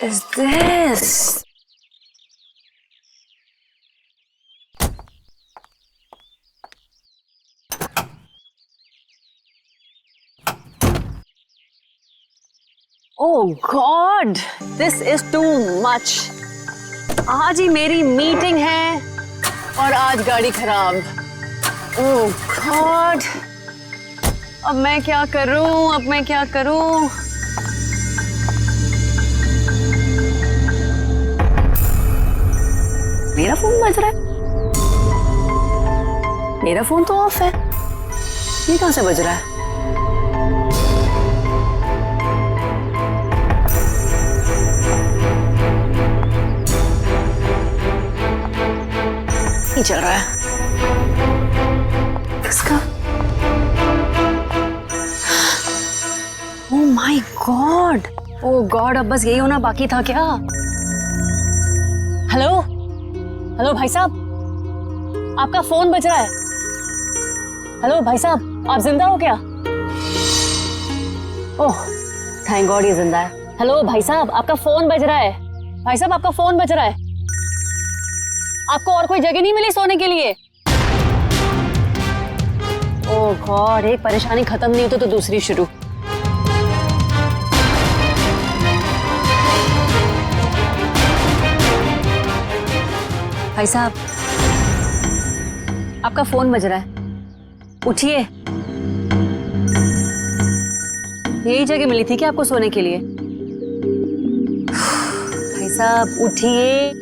is this? Oh God, this is too much. आज ही मेरी meeting है और आज गाड़ी खराब। Oh God, अब मैं क्या करूं? मेरा फोन बज रहा है। मेरा फोन तो ऑफ है। ये कहां से बज रहा है? नहीं चल रहा है। किसका? ओह माय गॉड, ओह गॉड, अब बस यही होना बाकी था क्या? हेलो भाई साहब, आपका फोन बज रहा है। हेलो भाई साहब, आप जिंदा हो क्या? ओह थैंक गॉड ये जिंदा है। हेलो भाई साहब, आपका फोन बज रहा है। भाई साहब, आपका फोन बज रहा है। आपको और कोई जगह नहीं मिली सोने के लिए? ओह गॉड, एक परेशानी खत्म नहीं होती तो दूसरी शुरू। भाई साहब, आपका फोन बज रहा है, उठिए। यही जगह मिली थी क्या आपको सोने के लिए? भाई साहब उठिए।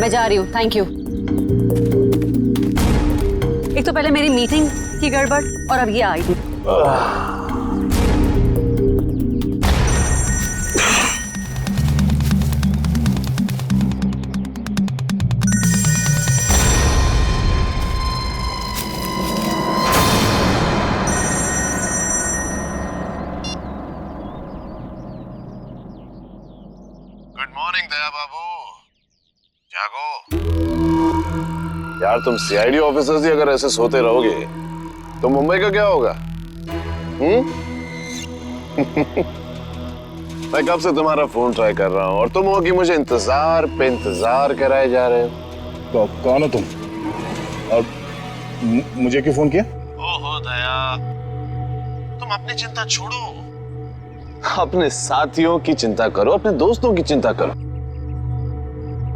मैं जा रही हूँ, थैंक यू। एक तो पहले मेरी मीटिंग की गड़बड़ और अब ये आई थी। गुड मॉर्निंग दया बाबू, जागो। यार तुम सीआईडी ऑफिसर्स ही अगर ऐसे सोते रहोगे तो मुंबई का क्या होगा? मैं कब से तुम्हारा फोन ट्राई कर रहा हूँ और तुम हो कि मुझे इंतजार पे इंतजार कराए जा रहे हो। तो कौन हो तुम और मुझे क्यों फोन किया? ओहो दया, तुम अपनी चिंता छोड़ो, अपने साथियों की चिंता करो, अपने दोस्तों की चिंता करो।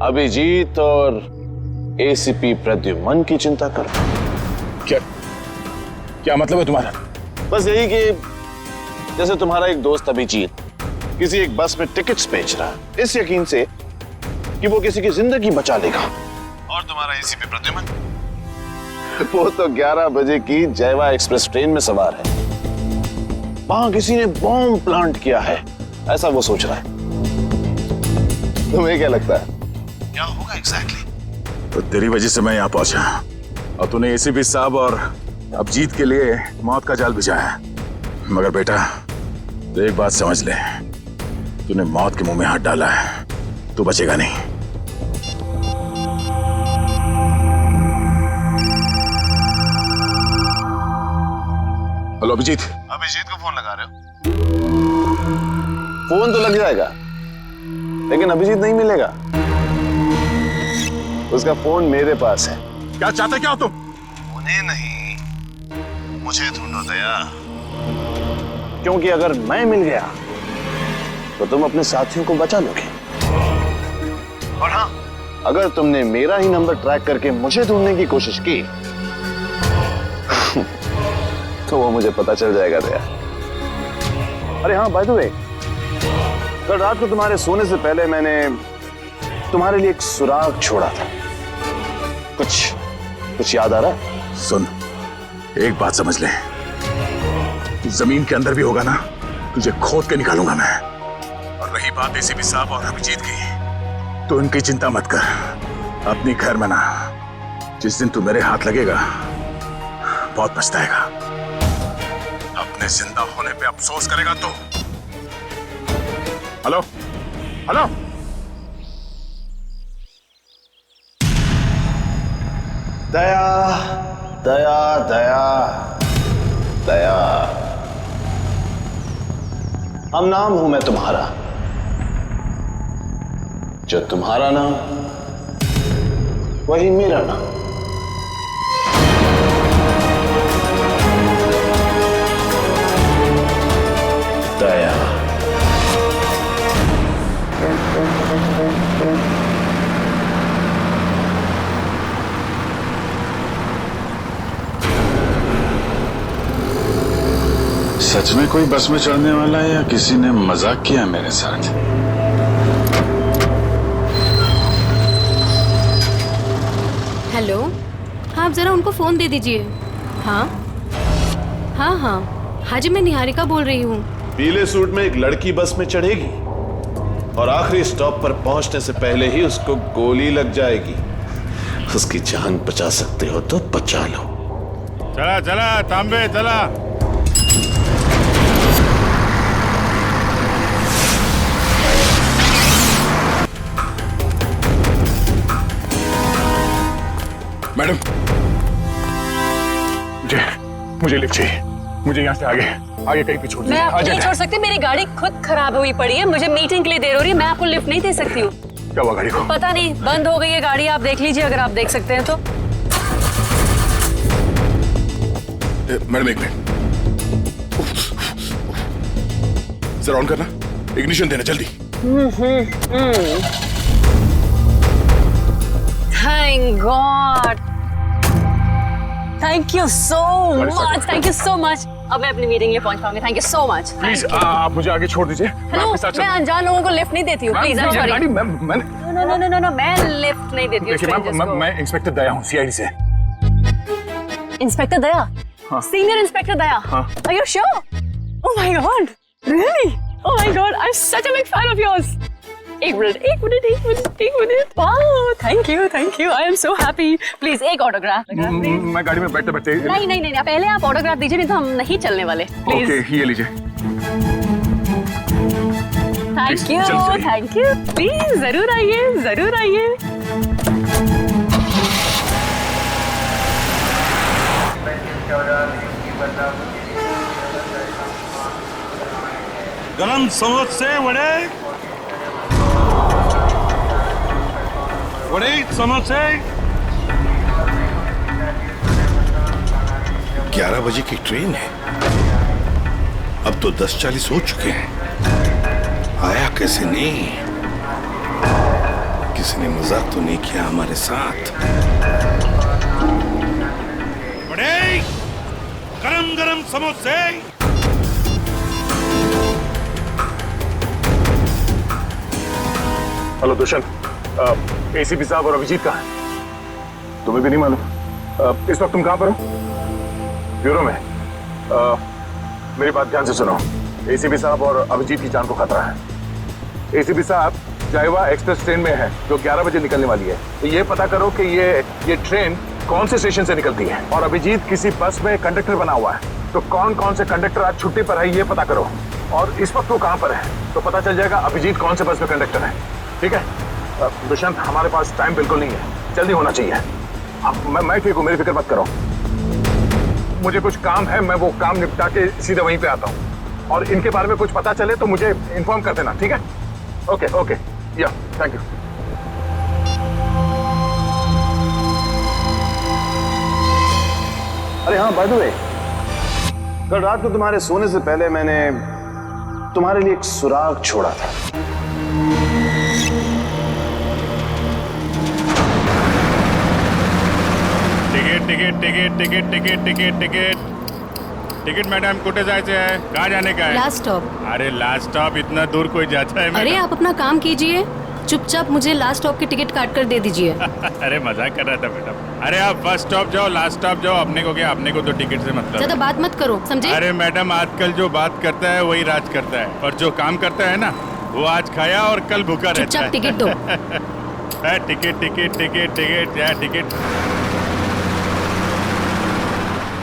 अभिजीत और एसीपी प्रद्युमन की चिंता करो। क्या मतलब है तुम्हारा? बस यही कि जैसे तुम्हारा एक दोस्त अभिजीत किसी एक बस में टिकट्स बेच रहा है इस यकीन से कि वो किसी की जिंदगी बचा लेगा, और तुम्हारा एसीपी प्रद्युमन वो तो 11 बजे की जयवा एक्सप्रेस ट्रेन में सवार है, वहां किसी ने बॉम्ब प्लांट किया है ऐसा वो सोच रहा है। तुम्हें क्या लगता है क्या होगा एग्जैक्टली? तो तेरी वजह से मैं यहाँ पहुंचा और तूने एसीपी साहब और अभिजीत के लिए मौत का जाल बिछाया है। मगर बेटा तो एक बात समझ ले, तूने मौत के मुंह में हाथ डाला है, तू बचेगा नहीं। हेलो अभिजीत। अभिजीत को फोन लगा रहे हो? फोन तो लग जाएगा लेकिन अभिजीत नहीं मिलेगा, उसका फोन मेरे पास है। क्या चाहते क्या हो तुम? उन्हें नहीं, मुझे ढूंढो दया, क्योंकि अगर मैं मिल गया तो तुम अपने साथियों को बचा लोगे, और हाँ अगर तुमने मेरा ही नंबर ट्रैक करके मुझे ढूंढने की कोशिश की तो वो मुझे पता चल जाएगा दया। अरे हाँ बाय द वे, कल रात को तुम्हारे सोने से पहले मैंने तुम्हारे लिए एक सुराग छोड़ा था, कुछ याद आ रहा है? सुन, एक बात समझ ले, तू जमीन के अंदर भी होगा ना, तुझे खोद के निकालूंगा मैं। और रही बात एसीपी साहब और अभिजीत की, तो उनकी चिंता मत कर, अपनी खैर मना। जिस दिन तू मेरे हाथ लगेगा बहुत पछताएगा, अपने जिंदा होने पे अफसोस करेगा तो। हेलो हेलो, दया दया दया दया हम नाम हूं मैं तुम्हारा, जो तुम्हारा नाम वही मेरा नाम। दया। सच में कोई बस में चढ़ने वाला है या किसी ने मजाक किया मेरे साथ? हेलो, हाँ आप जरा उनको फोन दे दीजिए। हाँ हाँ हाँ हाँ जी, मैं निहारिका बोल रही हूँ। पीले सूट में एक लड़की बस में चढ़ेगी और आखिरी स्टॉप पर पहुंचने से पहले ही उसको गोली लग जाएगी। उसकी जान बचा सकते हो तो बचा लो। चला चला तांबे चला। मैडम, मुझे लिफ्ट चाहिए। मुझे यहाँ से आगे कहीं भी छोड़ दीजिए। मैं आपको नहीं छोड़ सकती, मेरी गाड़ी खुद खराब हुई पड़ी है, मुझे मीटिंग के लिए देर हो रही है, मैं आपको लिफ्ट नहीं दे सकती हूँ। क्या हुआ गाड़ी को? पता नहीं, बंद हो गई है गाड़ी, आप देख लीजिए अगर आप देख सकते हैं तो। मैडम एक मिनट, जरा ऑन करना, इग्निशन देना जल्दी। Thank God, thank you so much, thank you so much. अब मैं अपनी मीटिंग में पहुंच पाऊंगी। Thank you so much. Please आप मुझे आगे छोड़ दीजिए। हेलो, मैं अनजान लोगों को लिफ्ट नहीं देती हूँ, please. I am sorry. No, मैं लिफ्ट नहीं देती हूँ स्ट्रेंजर्स को। मैं इंस्पेक्टर दया हूँ, सीआईडी से। Inspector Daya? Senior inspector Daya? Are you sure? Oh my god, really? Oh my god, I am such a big fan of yours. एक मिनट। Wow, thank you, I am so happy. Please एक autograph. मैं गाड़ी में बैठते बैठते। नहीं, पहले आप ऑटोग्राफ दीजिए, नहीं तो हम नहीं चलने वाले। प्लीज। ओके, ये लीजिए। थैंक यू, प्लीज जरूर आइए। गरम समोसे वड़े समोसे। 11 बजे की ट्रेन है, अब तो 10:40 हो चुके हैं। आया कैसे नहीं? किसी ने मजाक तो नहीं किया हमारे साथ? वड़े, गरम गरम समोसे। हेलो दुष्यंत, एसीपी साहब और अभिजीत कहाँ हैं? तुम्हें भी नहीं मालूम? इस वक्त तुम कहाँ पर हो? ब्यूरो में। मेरी बात ध्यान से सुनो। एसीपी साहब और अभिजीत की जान को खतरा है। एसीपी साहब जायवा एक्सप्रेस ट्रेन में है जो 11 बजे निकलने वाली है। तो ये पता करो कि ये ट्रेन कौन से स्टेशन से निकलती है। और अभिजीत किसी बस में कंडक्टर बना हुआ है, तो कौन से कंडक्टर आज छुट्टी पर है ये पता करो। और इस वक्त वो कहाँ पर है तो पता चल जाएगा अभिजीत कौन से बस में कंडक्टर है। ठीक है दुष्यंत, हमारे पास टाइम बिल्कुल नहीं है, जल्दी होना चाहिए। मैं ठीक हूँ, मेरी फिक्र मत करो। मुझे कुछ काम है, मैं वो काम निपटा के सीधे वहीं पे आता हूँ। और इनके बारे में कुछ पता चले तो मुझे इन्फॉर्म कर देना, ठीक है? ओके, या थैंक यू। अरे हाँ, बाय द वे, कल रात को तुम्हारे सोने से पहले मैंने तुम्हारे लिए एक सुराग छोड़ा था। टिकट मैडम, कुठे जायचे आहे? कहाँ जाने का है? Last stop. अरे लास्ट स्टॉप इतना दूर कोई जाता है? अरे आप अपना काम कीजिए, चुपचाप मुझे लास्ट स्टॉप की टिकट काट कर दे दीजिए। अरे मजाक कर रहा था मैडम। अरे आप फर्स्ट स्टॉप जाओ, लास्ट स्टॉप जाओ, अपने को क्या, अपने को तो टिकट से मतलब। ज्यादा बात मत करो, समझे? अरे मैडम, आजकल जो बात करता है वही राज करता है, और जो काम करता है ना वो आज खाया और कल भूखा रहता है। चुपचाप टिकट दो। टिकट।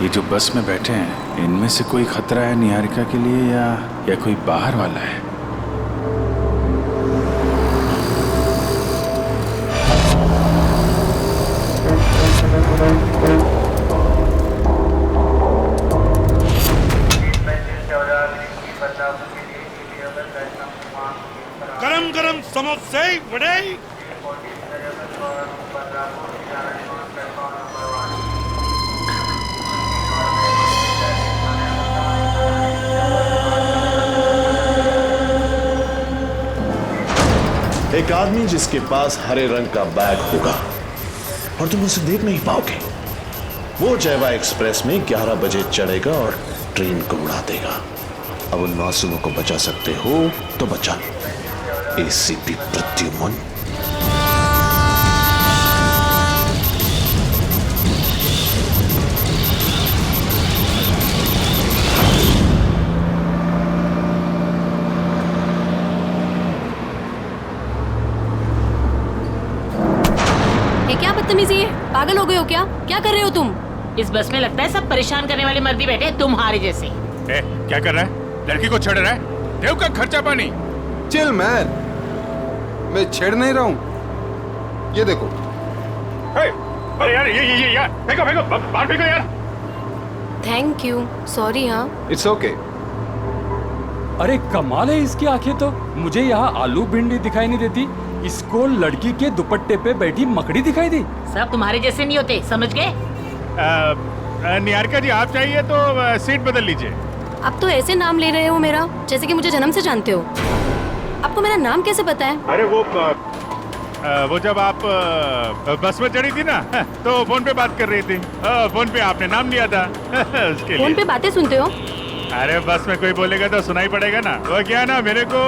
ये जो बस में बैठे हैं, इनमें से कोई खतरा है निहारिका के लिए या कोई बाहर वाला है? बढ़ाई बढ़ाई। एक आदमी जिसके पास हरे रंग का बैग होगा और तुम उसे देख नहीं पाओगे, वो जयवा एक्सप्रेस में 11 बजे चढ़ेगा और ट्रेन को उड़ा देगा। अब उन मासूमों को बचा सकते हो तो बचा लो। एसीपी प्रद्युमन। क्या बदतमीजी है? पागल हो गए हो क्या? क्या कर रहे हो तुम? इस बस में लगता है सब परेशान करने वाले मर्दी बैठे हैं तुम्हारे जैसे। क्या कर रहा है? लड़की को छेड़ रहा है? देव का खर्चा पानी। चिल मैन, मैं छेड़ नहीं रहा हूँ। ये देखो। अरे यार ये यार फेंको फेंको बाहर फेंको यार। Thank you. सॉरी। हाँ इट्स ओके। अरे कमाल है इसकी आंखें तो। मुझे यहाँ आलू भिंडी दिखाई नहीं देती, इसको लड़की के दुपट्टे पे बैठी मकड़ी दिखाई दी। सब तुम्हारे जैसे नहीं होते, समझ गए? निहारिका जी आप चाहिए तो सीट बदल लीजिए। आप तो ऐसे नाम ले रहे हो मेरा जैसे कि मुझे जन्म से जानते हो। आपको मेरा नाम कैसे पता है? अरे वो जब आप बस में चढ़ी थी ना तो फोन पे बात कर रही थी। फोन पे आपने नाम लिया था उसके लिए। फोन पे बातें सुनते हो? अरे बस में कोई बोलेगा तो सुनाई पड़ेगा ना। वो क्या ना, मेरे को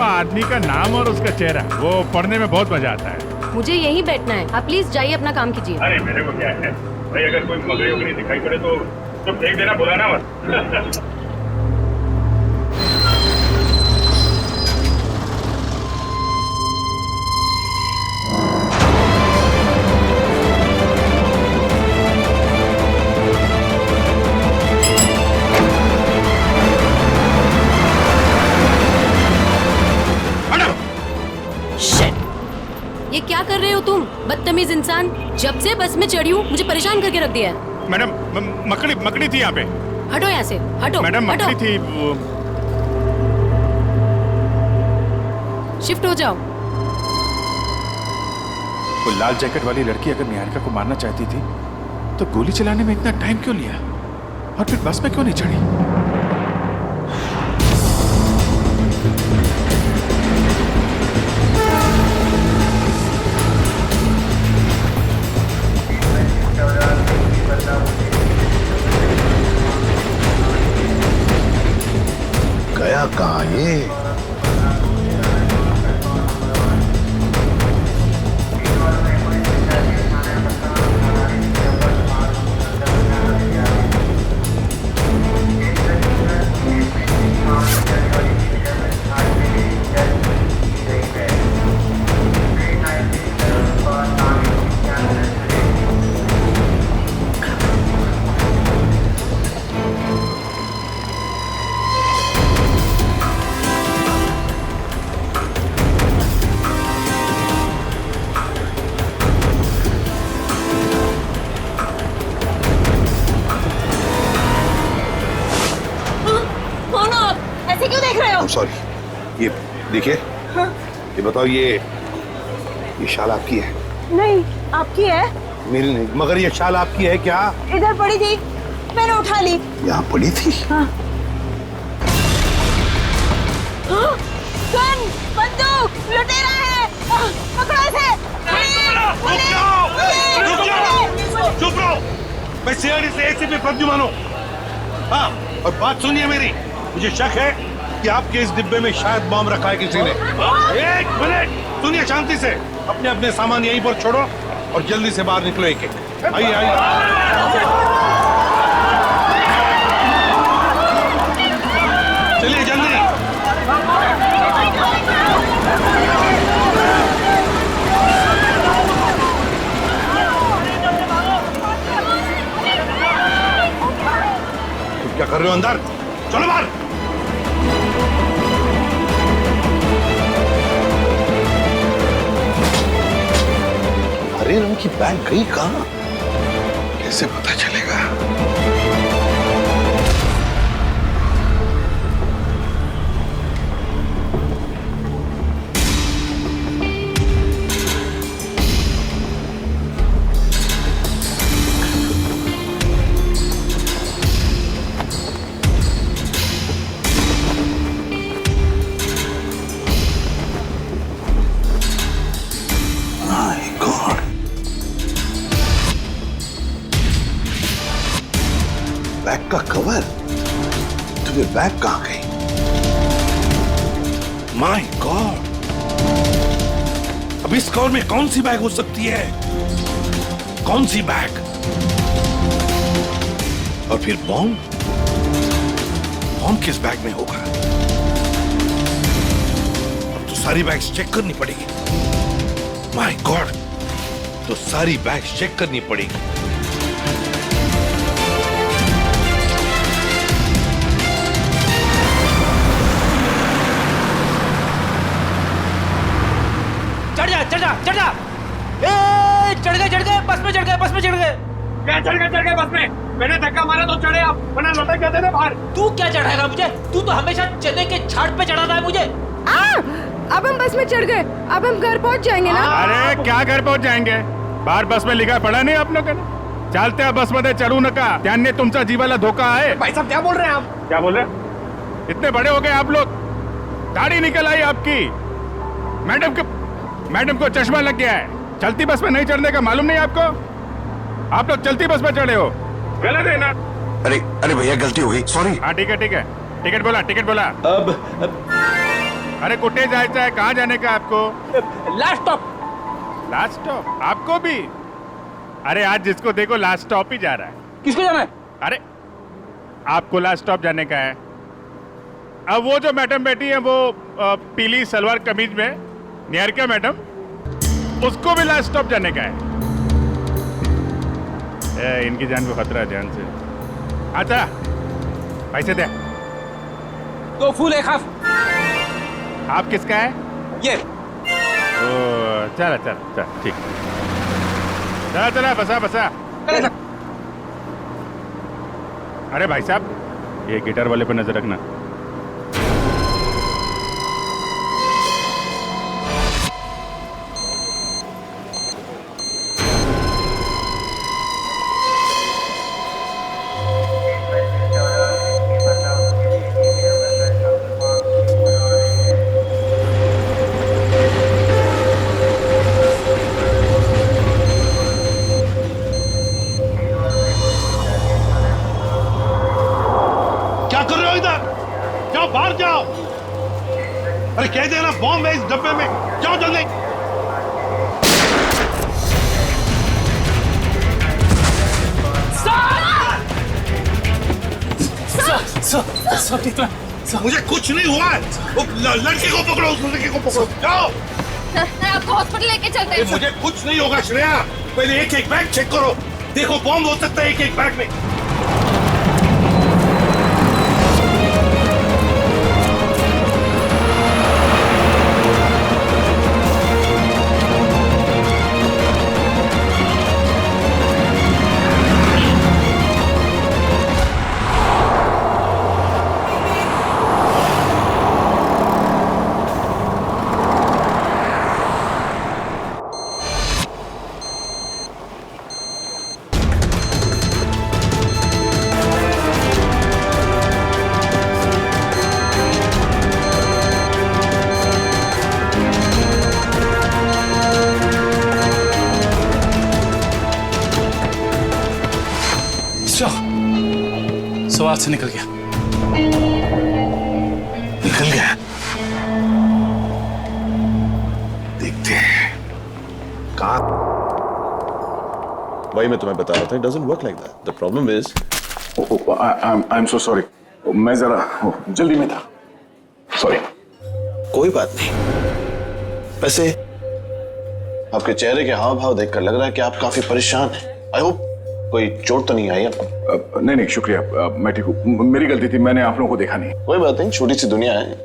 आदमी का नाम और उसका चेहरा वो पढ़ने में बहुत मजा आता है। मुझे यहीं बैठना है, आप प्लीज जाइए अपना काम कीजिए। अरे मेरे को क्या है भाई, अगर कोई मगरी वगरी दिखाई पड़े तो फेंक देना, बुलाना मत। ये क्या कर रहे हो तुम बदतमीज इंसान? जब से बस में चढ़ी हूँ मुझे परेशान करके रख दिया है। मैडम मकड़ी थी यहाँ पे। हटो यहाँ से, हटो। मैडम मकड़ी थी वो। शिफ्ट हो जाओ। वो लाल जैकेट वाली लड़की अगर निहारिका को मारना चाहती थी तो गोली चलाने में इतना टाइम क्यों लिया और फिर बस में क्यों नहीं चढ़ी? गया कहाँ ये? सॉरी, ये देखिए। हाँ? ये बताओ, ये शाल आपकी है? नहीं, आपकी है। मेरी नहीं, मगर ये शाल आपकी है क्या? इधर पड़ी थी, मैंने उठा ली। यहाँ पड़ी थी? हाँ। हाँ? गन, बंदूक, लुटेरा है। पकड़ो इसे। चुप रहो। मैं सीआईडी से एसीपी प्रद्युमन हूँ। हाँ, और बात सुनिए मेरी। मुझे शक है कि आपके इस डिब्बे में शायद बम रखा है किसी ने। एक मिनट सुनिए शांति से। अपने अपने सामान यहीं पर छोड़ो और जल्दी से बाहर निकलो। एक एक आइए आइए। चलिए जल्दी। तुम क्या कर रहे हो अंदर? चलो बाहर। हरे रंग की बैग गई कहाँ? कैसे पता चलेगा? का कवर? तुम्हें बैग कहाँ गई? माय गॉड, अब इस कवर में कौन सी बैग हो सकती है? कौन सी बैग? और फिर बॉम्ब? बॉम्ब किस बैग में होगा? अब तो सारी बैग्स चेक करनी पड़ेगी। माय गॉड, तो सारी बैग्स चेक करनी पड़ेगी। चढ़ जा चढ़ जा चढ़ जा। ए, चढ़ गए बस में चढ़ गए बस में चढ़ गए। क्या चढ़ गए बस में? मैंने धक्का मारा तो चढ़े आप, वरना लटक जाते थे बाहर। तू क्या चढ़ाएगा मुझे? तू तो हमेशा चने के झाड़ पे चढ़ाता है मुझे। अब हम बस में चढ़ गए, अब हम घर पहुंच जाएंगे ना। अरे क्या घर पहुंच जाएंगे? बाहर बस में लिखा पड़ा नहीं आप लोगों ने? चालते बस मध्ये चढ़ू नका, त्याने तुमचा जीवाला धोका है। भाई साहब क्या बोल रहे हैं आप? क्या बोल रहे? इतने बड़े हो गए आप लोग, दाढ़ी निकल आई आपकी। मैडम को चश्मा लग गया है। चलती बस में नहीं चढ़ने का मालूम नहीं आपको? आप लोग चलती बस में चढ़े हो, गलत है ना? अरे भैया गलती हो गई, सॉरी। हाँ ठीक है। टिकट बोला। अब अरे कुटे जायचं है? कहाँ जाने का आपको? लास्ट स्टॉप आपको भी? अरे आज जिसको देखो लास्ट स्टॉप ही जा रहा है। किसको जाना है? अरे आपको लास्ट स्टॉप जाने का है। अब वो जो मैडम बैठी है वो पीली सलवार कमीज में, निहारिका मैडम, उसको भी लास्ट स्टॉप जाने का है। इनकी जान को खतरा है, ध्यान से। अच्छा पैसे दे। 2 फूल 1 हाफ। आप किसका है? ये। ओ चल ठीक। चला बसा। अरे भाई साहब, ये गिटार वाले पे नजर रखना। बाहर जाओ। अरे कह देना बॉम्ब है इस डब्बे में, जाओ जल्दी। सब ठीक है? मुझे कुछ नहीं हुआ है। वो लड़के को पकड़ो, उस लड़के को पकड़ो, जाओ। आपको हॉस्पिटल लेके चलते हैं। मुझे कुछ नहीं होगा श्रेया, पहले एक बैग चेक करो। देखो बॉम्ब हो सकता है एक बैग में। सवाल से निकल गया। देखते हैं कहाँ। वही मैं तुम्हें बता रहा था, it doesn't work like that. The problem is, I'm so sorry. मैं जरा जल्दी में था, सॉरी। कोई बात नहीं। वैसे आपके चेहरे के हाव भाव देखकर लग रहा है कि आप काफी परेशान हैं। आई होप कोई चोट तो नहीं आई आपको? नहीं शुक्रिया, मैं ठीक हूँ। मेरी गलती थी, मैंने आप लोगों को देखा नहीं। कोई बात नहीं, छोटी सी दुनिया है।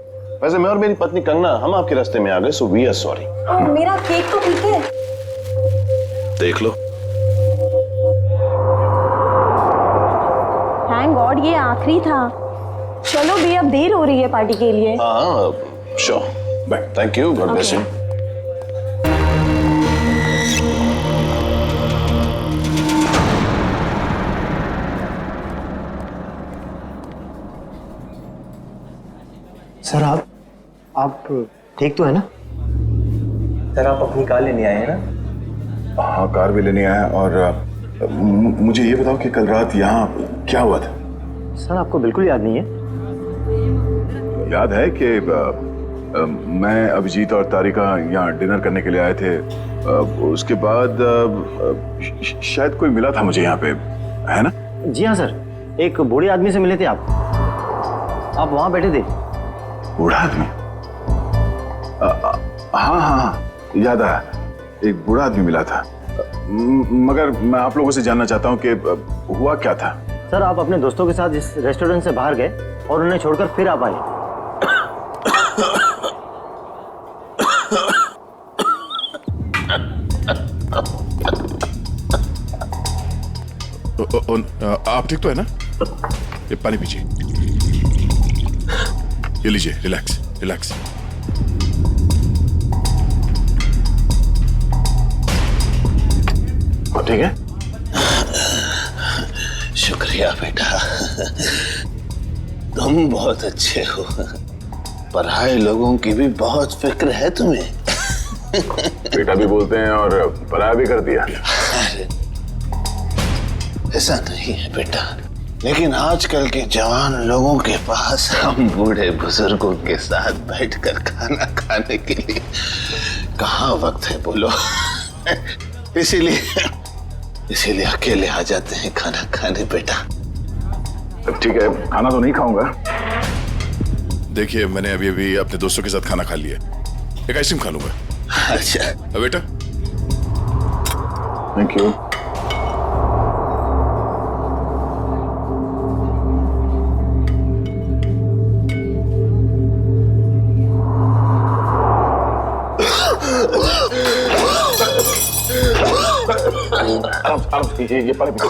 वैसे मैं और मेरी पत्नी कंगना हम आपके रास्ते में आ गए, सो वी आर सॉरी। मेरा केक तो ठीक है। देख लो। थैंक गॉड ये आखिरी था। चलो भी अब देर हो रही है पार्टी के लिए। हाँ sure, bye. Thank you, God bless you. Sir आप ठीक तो है ना? सर आप अपनी कार लेने आए हैं ना? हाँ कार भी लेने आया। और मुझे ये बताओ कि कल रात यहाँ क्या हुआ था? सर आपको बिल्कुल याद नहीं है? याद है कि मैं, अभिजीत और तारिका यहाँ डिनर करने के लिए आए थे। उसके बाद शायद कोई मिला था मुझे यहाँ पे, है ना? जी हाँ सर, एक बूढ़े आदमी से मिले थे आप वहाँ बैठे थे। बूढ़ा आदमी? हाँ हाँ, याद आया, एक बूढ़ा आदमी मिला था। मगर मैं आप लोगों से जानना चाहता हूँ कि हुआ क्या था? सर आप अपने दोस्तों के साथ इस रेस्टोरेंट से बाहर गए और उन्हें छोड़कर फिर आप आए। आप ठीक तो है ना? ये पानी पीजिए, ये लीजिए, रिलैक्स रिलैक्स। ठीक है? शुक्रिया बेटा, तुम बहुत अच्छे हो। पराये लोगों की भी बहुत फिक्र है तुम्हें। बेटा भी बोलते हैं और पराया भी कर दिया। ऐसा नहीं है बेटा, लेकिन आजकल के जवान लोगों के पास हम बूढ़े बुजुर्गों के साथ बैठकर खाना खाने के लिए कहाँ वक्त है बोलो। इसीलिए अकेले आ जाते हैं खाना खाने बेटा। ठीक है, खाना तो नहीं खाऊंगा। देखिए, मैंने अभी अभी अपने दोस्तों के साथ खाना खा लिया, एक आइसक्रीम खा लूंगा। अच्छा बेटा, थैंक यू। ये पानी पीजिए।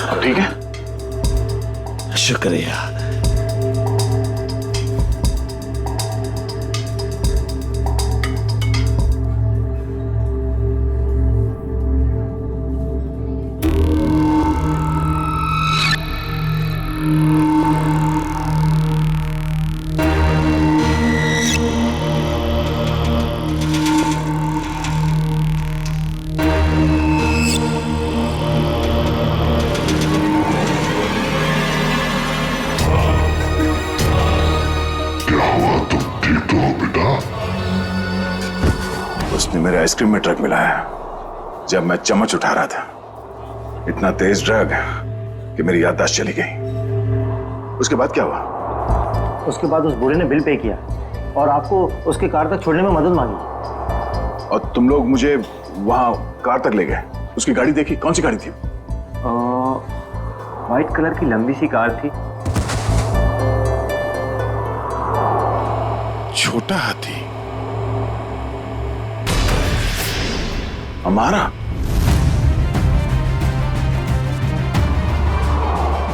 अब ठीक है? शुक्रिया। उसने मेरे आइसक्रीम में ड्रग मिलाया जब मैं चम्मच उठा रहा था। इतना तेज ड्रग कि मेरी याददाश्त चली गई। उसके बाद क्या हुआ? उसके बाद उस बूढ़े ने बिल पे किया और आपको उसके कार तक छोड़ने में मदद मांगी। और तुम लोग मुझे वहां कार तक ले गए। उसकी गाड़ी देखी? कौन सी गाड़ी थी? व्हाइट कलर की लंबी सी कार थी। छोटा हाथी? हमारा?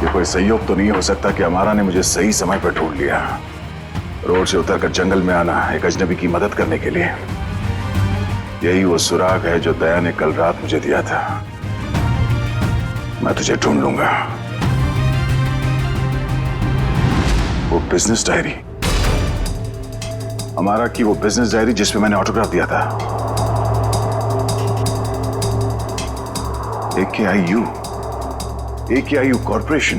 ये कोई संयोग तो नहीं हो सकता कि हमारा ने मुझे सही समय पर ढूंढ लिया, रोड से उतरकर जंगल में आना एक अजनबी की मदद करने के लिए। यही वो सुराग है जो दया ने कल रात मुझे दिया था। मैं तुझे ढूंढ लूंगा। वो बिजनेस डायरी, हमारा की वो बिजनेस डायरी जिसमें मैंने ऑटोग्राफ दिया था। AKIU corporation.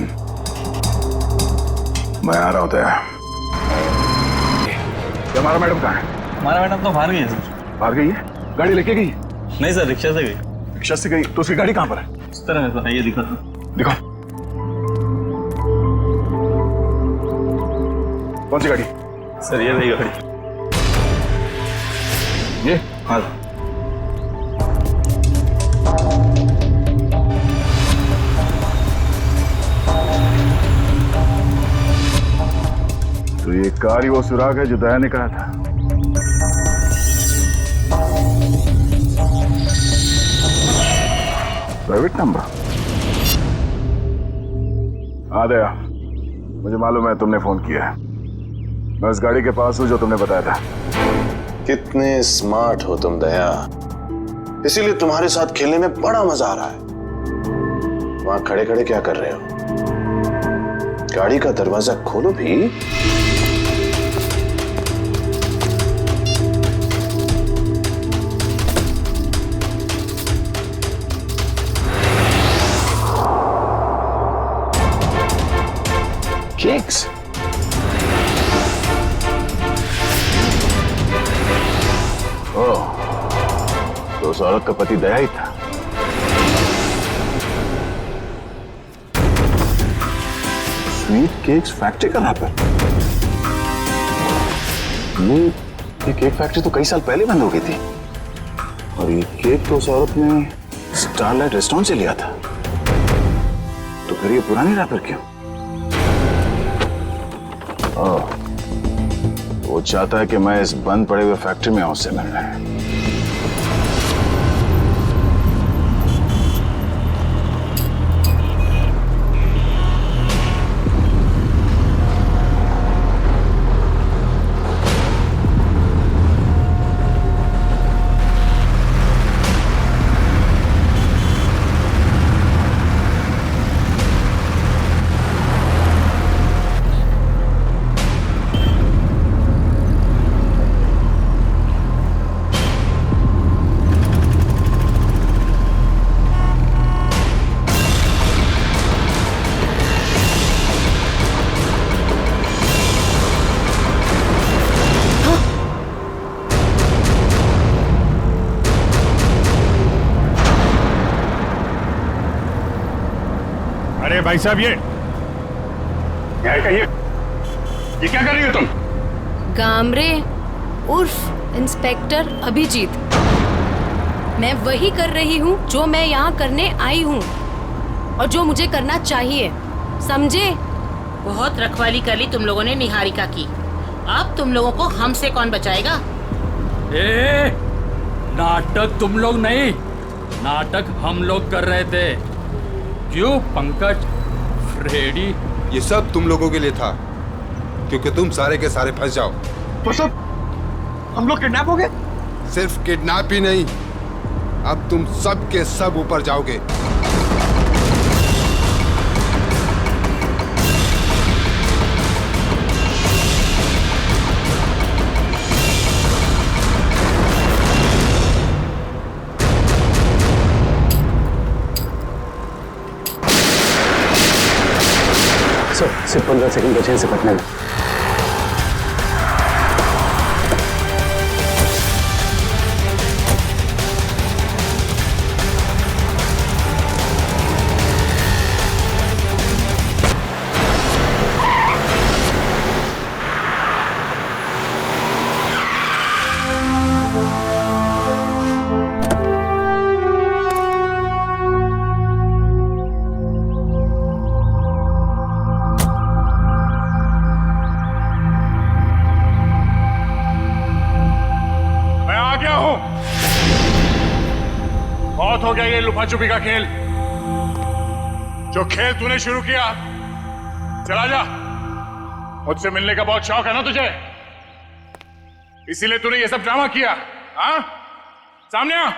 मैं आ रहा हूं दया। हमारा मैडम कहाँ है? हमारा मैडम तो बाहर गई है सर। बाहर गई है? गाड़ी लेके गई? नहीं सर, रिक्शा से गई। रिक्शा से गई? तो उसकी गाड़ी कहाँ पर है? इस तरह है सर, ये दिखा। दिखाओ। कौन सी गाड़ी? सर ये रही गाड़ी। ये? हाँ। तो ये कार ही वो सुराग है जो दया ने कहा था। Private number? हाँ दया, मुझे मालूम है तुमने फोन किया है। मैं उस गाड़ी के पास हूं जो तुमने बताया था। कितने स्मार्ट हो तुम दया, इसीलिए तुम्हारे साथ खेलने में बड़ा मजा आ रहा है। वहां खड़े खड़े क्या कर रहे हो? गाड़ी का दरवाजा खोलो भी। केक्स। ओह, तो उस औरत का पति दया ही था। स्वीट केक्स फैक्ट्री का रैपर। ये केक फैक्ट्री तो कई साल पहले बंद हो गई थी, और ये केक तो उस औरत ने स्टारलाइट रेस्टोरेंट से लिया था। तो फिर ये पुरानी रैपर क्यों? ओह, वो चाहता है कि मैं इस बंद पड़े हुए फैक्ट्री में आऊं उससे मिलने। अरे भाई साहब, ये कहिए, ये क्या कर रही हो तुम? गामरे उर्फ इंस्पेक्टर अभिजीत, मैं वही कर रही हूँ जो मैं यहाँ करने आई हूँ और जो मुझे करना चाहिए, समझे? बहुत रखवाली कर ली तुम लोगों ने निहारिका की। अब तुम लोगों को हमसे कौन बचाएगा? ए, नाटक तुम लोग नहीं, नाटक हम लोग कर रहे थे। क्यों पंकज, फ्रेडी? ये सब तुम लोगों के लिए था, क्योंकि तुम सारे के सारे फंस जाओ। तो सब हम लोग किडनैप हो गए? सिर्फ किडनैप ही नहीं, अब तुम सब के सब ऊपर जाओगे। सिर्फ 15 सेकंड बचे से पटने में। बहुत हो गया ये लुका छुपी का खेल। जो खेल तूने शुरू किया, चला जा। मुझसे मिलने का बहुत शौक है ना तुझे, इसीलिए तूने ये सब ड्रामा किया। हाँ, सामने आ।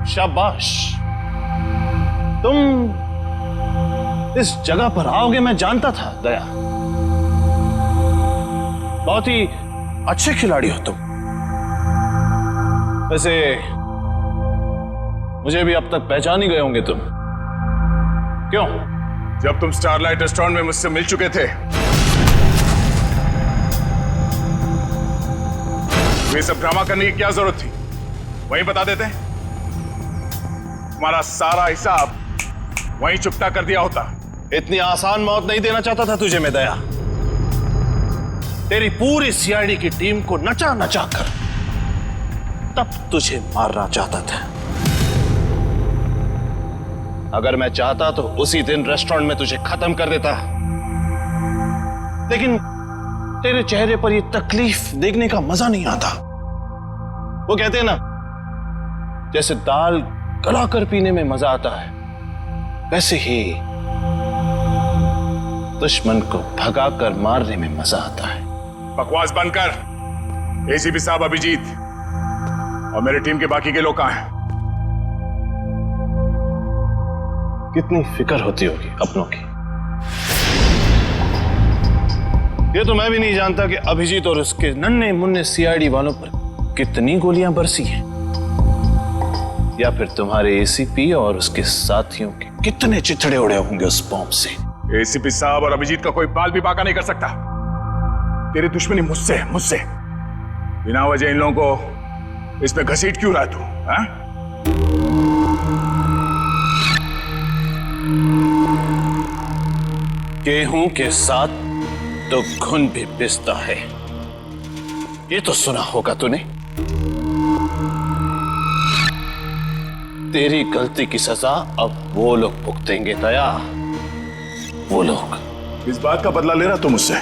शाबाश, तुम इस जगह पर आओगे मैं जानता था दया। बहुत ही अच्छे खिलाड़ी हो तुम। वैसे मुझे भी अब तक पहचान ही गए होंगे तुम। क्यों? जब तुम स्टारलाइट रेस्टोरेंट में मुझसे मिल चुके थे, ये सब ड्रामा करने की क्या जरूरत थी? वहीं बता देते, तुम्हारा सारा हिसाब वहीं चुकता कर दिया होता। इतनी आसान मौत नहीं देना चाहता था तुझे मैं दया। तेरी पूरी सीआईडी की टीम को नचा नचा कर तब तुझे मारना चाहता था। अगर मैं चाहता तो उसी दिन रेस्टोरेंट में तुझे खत्म कर देता, लेकिन तेरे चेहरे पर यह तकलीफ देखने का मजा नहीं आता। वो कहते हैं ना, जैसे दाल गलाकर पीने में मजा आता है, वैसे ही दुश्मन को भगाकर मारने में मजा आता है। बकवास बंद कर। एसीपी साहब अभिजीत और मेरी टीम के बाकी के लोग कहां हैं? कितनी फिक्र होती होगी अपनों की। ये तो मैं भी नहीं जानता कि अभिजीत और उसके नन्हे मुन्ने सीआईडी वालों पर कितनी गोलियां बरसी हैं, या फिर तुम्हारे एसीपी और उसके साथियों के कितने चिथड़े उड़े होंगे उस बॉम्ब से। एसीपी साहब और अभिजीत का कोई बाल भी बाका नहीं कर सकता। तेरी दुश्मनी मुझसे बिना वजह इन लोगों को इस पे घसीट क्यों रहा तू? हाँ? गेहूं के साथ तो घुन भी पिसता है, ये तो सुना होगा तूने। तेरी गलती की सजा अब वो लोग भुगतेंगे दया, वो लोग। इस बात का बदला ले रहा तू मुझसे?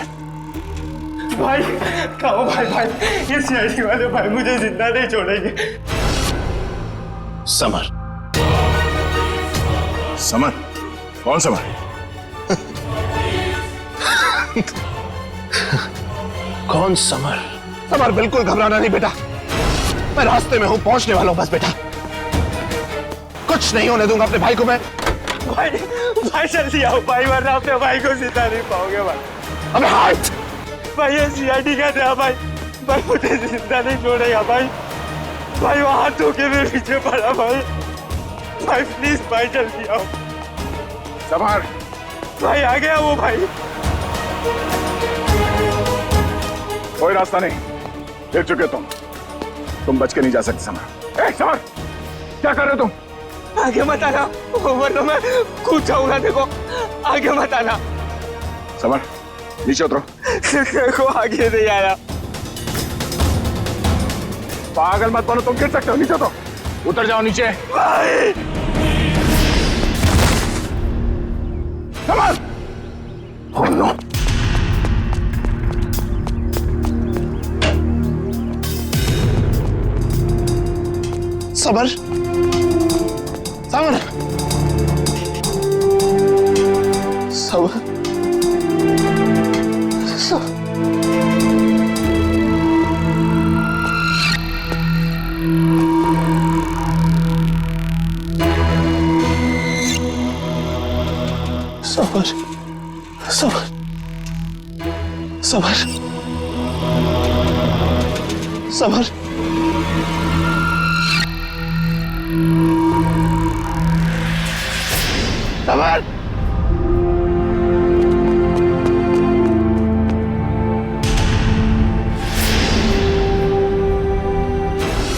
भाई खाओ भाई, ये सीआईडी वाले भाई मुझे जिंदा नहीं छोड़ेंगे। समर। कौन समर? कौन समर? समर, बिल्कुल घबराना नहीं बेटा, मैं रास्ते में हूं, पहुंचने वाला हूं बस बेटा। कुछ नहीं होने दूंगा अपने भाई को मैं। भाई जल्दी आओ भाई, वरना अपने भाई को जिंदा नहीं पाओगे भाई। अबे हाथ भाई, ये सीआईडी का था भाई मुझे जिंदा नहीं छोड़ेगा भाई। वो हाथ धोके मेरे पीछे पड़ा भाई प्लीज भाई जल्दी आओ। समर भाई आ गया वो भाई। कोई रास्ता नहीं, गिर चुके तुम बच के नहीं जा सकते। समर क्या कर रहे हो तुम? आगे मत आना, वरना मैं कूद जाऊंगा। देखो आगे मत आना। समर नीचे उतरो। देखो आगे नहीं आया। पागल मत बनो, तुम गिर सकते हो। नीचे उतरो, उतर जाओ नीचे। भाई समर नो। समर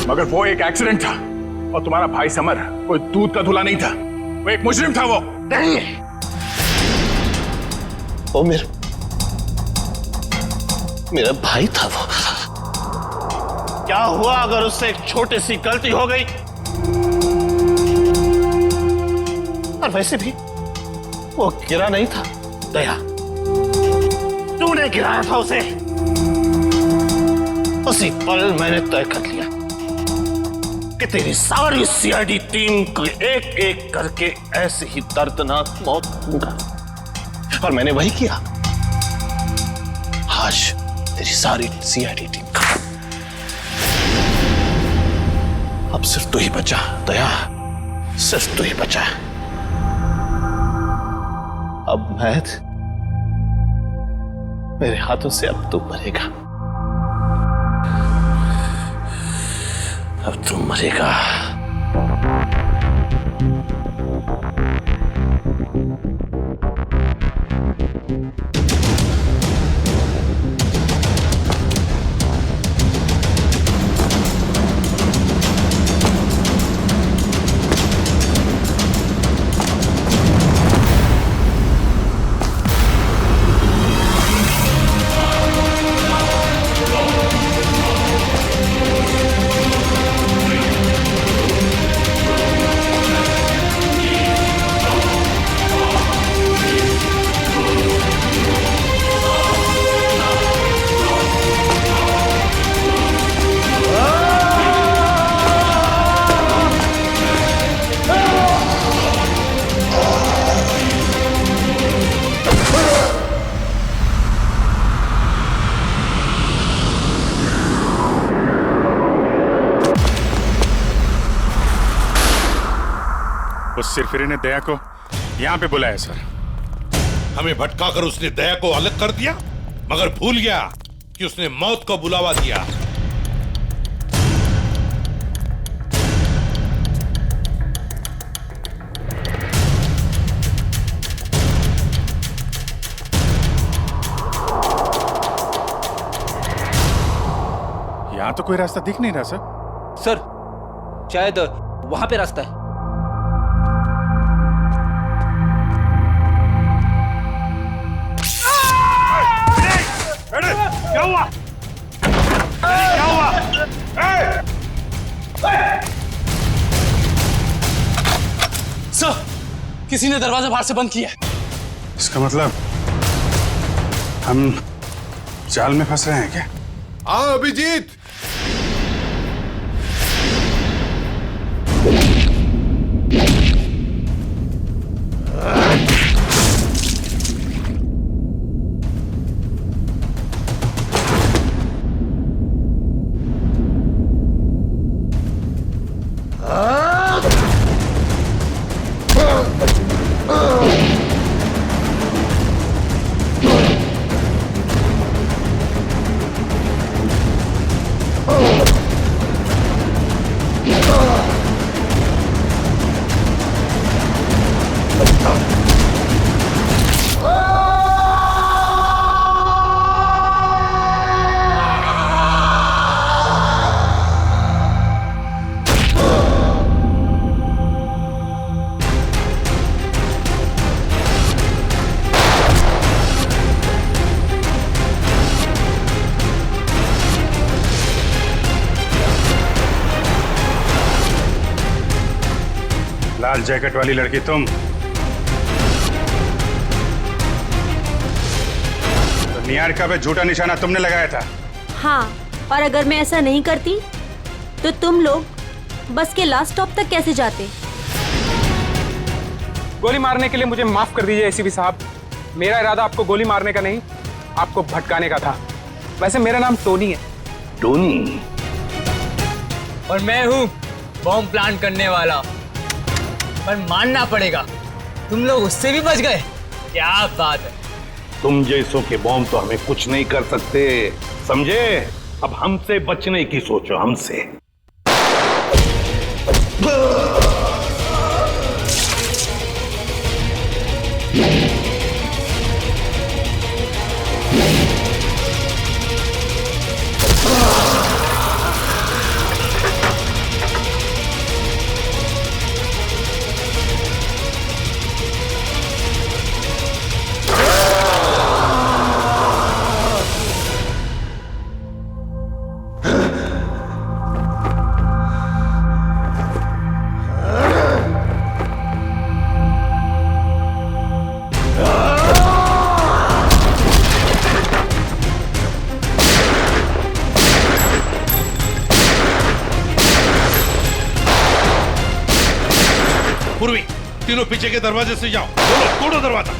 मगर वो एक एक्सीडेंट था, और तुम्हारा भाई समर कोई दूध का धुला नहीं था, वो एक मुजरिम था। वो नहीं, वो मेरा भाई था। वो क्या हुआ अगर उससे एक छोटी सी गलती हो गई? और वैसे भी वो गिरा नहीं था दया, तूने गिराया था उसे। उसी पल मैंने तय कर लिया कि तेरी सारी सीआईडी टीम को एक एक करके ऐसे ही दर्दनाक मौत दूंगा, और मैंने वही किया। आज तेरी सारी सीआईडी टीम खत्म। अब सिर्फ तू ही बचा दया, सिर्फ तू ही बचा। अब मेरे हाथों से अब तू मरेगा, अब तू मरेगा। सिरफिरे ने दया को यहाँ पे बुलाया सर। हमें भटकाकर उसने दया को अलग कर दिया, मगर भूल गया कि उसने मौत को बुलावा दिया। यहाँ तो कोई रास्ता दिख नहीं रहा सर। सर शायद वहां पे रास्ता है। क्या हुआ? क्या हुआ? सर, किसी ने दरवाजा बाहर से बंद किया है। इसका मतलब हम जाल में फंस रहे हैं क्या? हाँ अभिजीत, लाल जैकेट वाली लड़की तुम? तो निहारिका पे झूठा निशाना तुमने लगाया था? हाँ, और अगर मैं ऐसा नहीं करती तो तुम लोग बस के लास्ट स्टॉप तक कैसे जाते? गोली मारने के लिए मुझे माफ कर दीजिए एसीपी साहब। मेरा इरादा आपको गोली मारने का नहीं, आपको भटकाने का था। वैसे मेरा नाम टोनी है। टोनी? और मैं हूँ बॉम्ब प्लांट करने वाला। पर मानना पड़ेगा, तुम लोग उससे भी बच गए। क्या बात है। तुम जैसों के बॉम्ब तो हमें कुछ नहीं कर सकते, समझे? अब हमसे बचने की सोचो, हमसे। पूर्वी, तीनों पीछे के दरवाजे से जाओ। तोड़ो दरवाजा।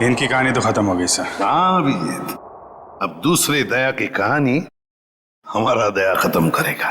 इनकी कहानी तो खत्म हो गई सर। हाँ अभिजीत, अब दूसरे दया की कहानी हमारा दया खत्म करेगा।